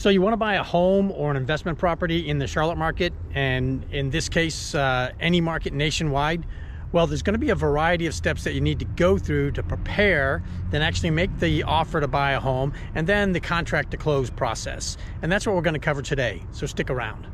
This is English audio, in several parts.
So you want to buy a home or an investment property in the Charlotte market, and in this case, any market nationwide. Well, there's going to be a variety of steps that you need to go through to prepare, then actually make the offer to buy a home, and then the contract to close process. And that's what we're going to cover today, so stick around.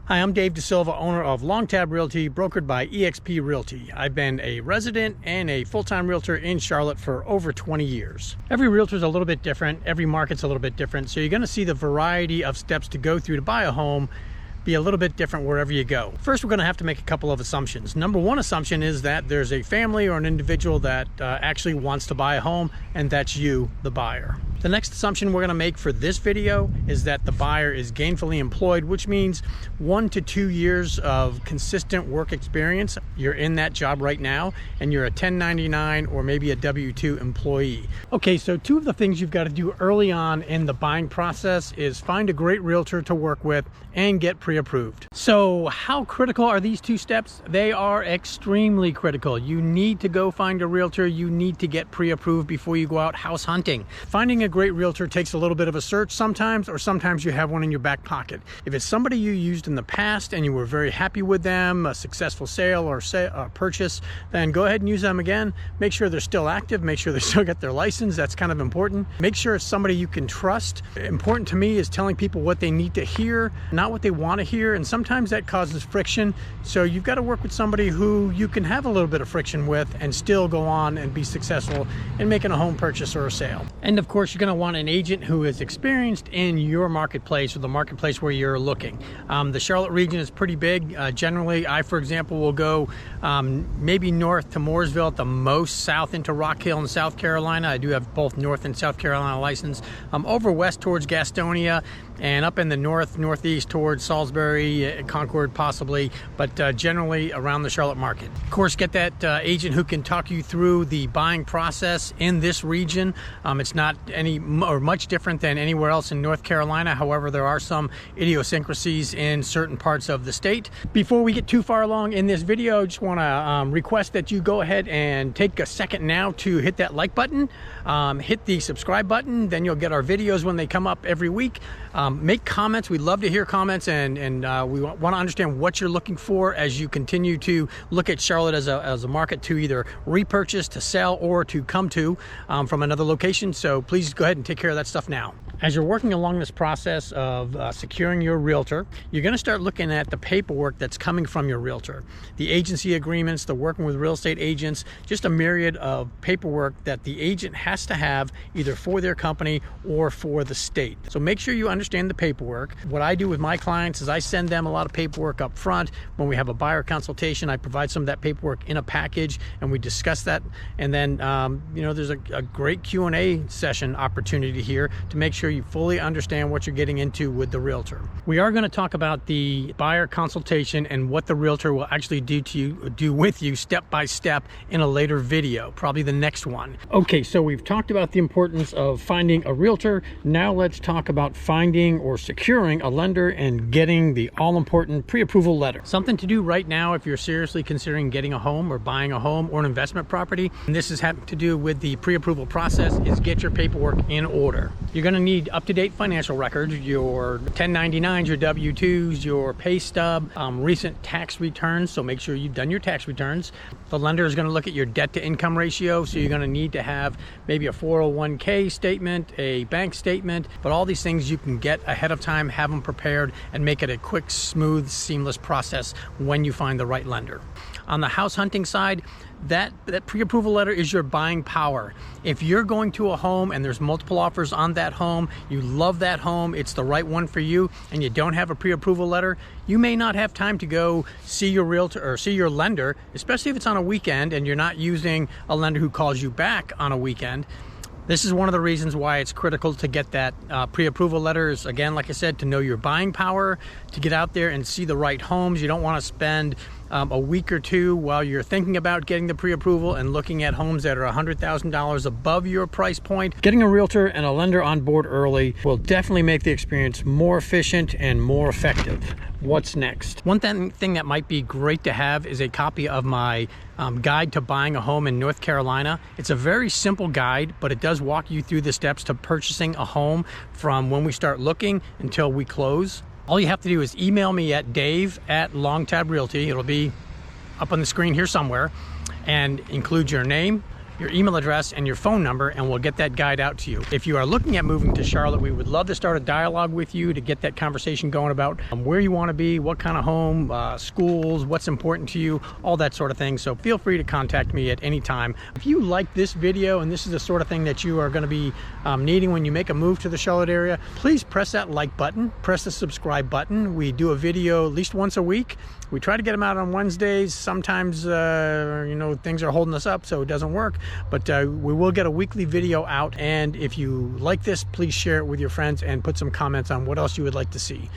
Hi, I'm Dave DeSilva, owner of Long Tab Realty, brokered by eXp Realty. I've been a resident and a full-time realtor in Charlotte for over 20 years. Every realtor is a little bit different. Every market's a little bit different. So you're going to see the variety of steps to go through to buy a home be a little bit different wherever you go. First, we're going to have to make a couple of assumptions. Number one assumption is that there's a family or an individual that actually wants to buy a home, and that's you, the buyer. The next assumption we're going to make for this video is that the buyer is gainfully employed, which means 1 to 2 years of consistent work experience. You're in that job right now, and you're a 1099 or maybe a W-2 employee. Okay, so two of the things you've got to do early on in the buying process is find a great realtor to work with and get pre-approved. So how critical are these two steps? They are extremely critical. You need to go find a realtor. You need to get pre-approved before you go out house hunting. Finding a great realtor takes a little bit of a search sometimes, or sometimes you have one in your back pocket. If it's somebody you used in the past and you were very happy with them, a successful sale or purchase, then go ahead and use them again. Make sure they're still active. Make sure they still get their license. That's kind of important. Make sure it's somebody you can trust. Important to me is telling people what they need to hear, not what they want to hear, and sometimes that causes friction. So you've got to work with somebody who you can have a little bit of friction with and still go on and be successful in making a home purchase or a sale. And of course, you're going to want an agent who is experienced in your marketplace or the marketplace where you're looking. The Charlotte region is pretty big. Generally, I, for example, will go maybe north to Mooresville, at the most south into Rock Hill in South Carolina. I do have both North and South Carolina license. Over west towards Gastonia, and up in the northeast towards Salisbury, Concord possibly, but generally around the Charlotte market. Of course, get that agent who can talk you through the buying process in this region. It's not any or much different than anywhere else in North Carolina. However, there are some idiosyncrasies in certain parts of the state. Before we get too far along in this video, I just want to request that you go ahead and take a second now to hit that like button, hit the subscribe button, then you'll get our videos when they come up every week. Make comments. We'd love to hear comments, and we want to understand what you're looking for as you continue to look at Charlotte as a market to either repurchase, to sell, or to come to from another location. So please go ahead and take care of that stuff now. As you're working along this process of securing your realtor, you're going to start looking at the paperwork that's coming from your realtor. The agency agreements, the working with real estate agents, just a myriad of paperwork that the agent has to have either for their company or for the state. So make sure you understand the paperwork. What I do with my clients is I send them a lot of paperwork up front. When we have a buyer consultation, I provide some of that paperwork in a package and we discuss that. And then, there's a great Q&A session opportunity here to make sure you fully understand what you're getting into with the realtor. We are going to talk about the buyer consultation and what the realtor will actually do with you step by step in a later video, probably the next one. Okay, so we've talked about the importance of finding a realtor. Now let's talk about finding or securing a lender and getting the all-important pre-approval letter. Something to do right now if you're seriously considering getting a home or buying a home or an investment property, and this is having to do with the pre-approval process, is get your paperwork in order. You're going to need up-to-date financial records, your 1099s, your W-2s, your pay stub, recent tax returns, so make sure you've done your tax returns. The lender is going to look at your debt-to-income ratio, so you're going to need to have maybe a 401k statement, a bank statement, but all these things you can get ahead of time, have them prepared, and make it a quick, smooth, seamless process when you find the right lender. On the house hunting side, that pre-approval letter is your buying power. If you're going to a home and there's multiple offers on that home, you love that home, it's the right one for you, and you don't have a pre-approval letter, you may not have time to go see your realtor or see your lender, especially if it's on a weekend and you're not using a lender who calls you back on a weekend. This is one of the reasons why it's critical to get that pre-approval letters. Again, like I said, to know your buying power, to get out there and see the right homes. You don't want to spend a week or two while you're thinking about getting the pre-approval and looking at homes that are $100,000 above your price point. Getting a realtor and a lender on board early will definitely make the experience more efficient and more effective. what's next. One thing that might be great to have is a copy of my guide to buying a home in North Carolina. It's a very simple guide, but it does walk you through the steps to purchasing a home from when we start looking until we close. All you have to do is email me at dave@longtabrealty. It'll be up on the screen here somewhere, and include your name, your email address, and your phone number, and we'll get that guide out to you. If you are looking at moving to Charlotte, we would love to start a dialogue with you to get that conversation going about where you want to be, what kind of home, schools, what's important to you, all that sort of thing. So feel free to contact me at any time. If you like this video and this is the sort of thing that you are going to be needing when you make a move to the Charlotte area, please press that like button, press the subscribe button. We do a video at least once a week. We try to get them out on Wednesdays. Sometimes, you know, things are holding us up, so it doesn't work. But we will get a weekly video out. And if you like this, please share it with your friends and put some comments on what else you would like to see.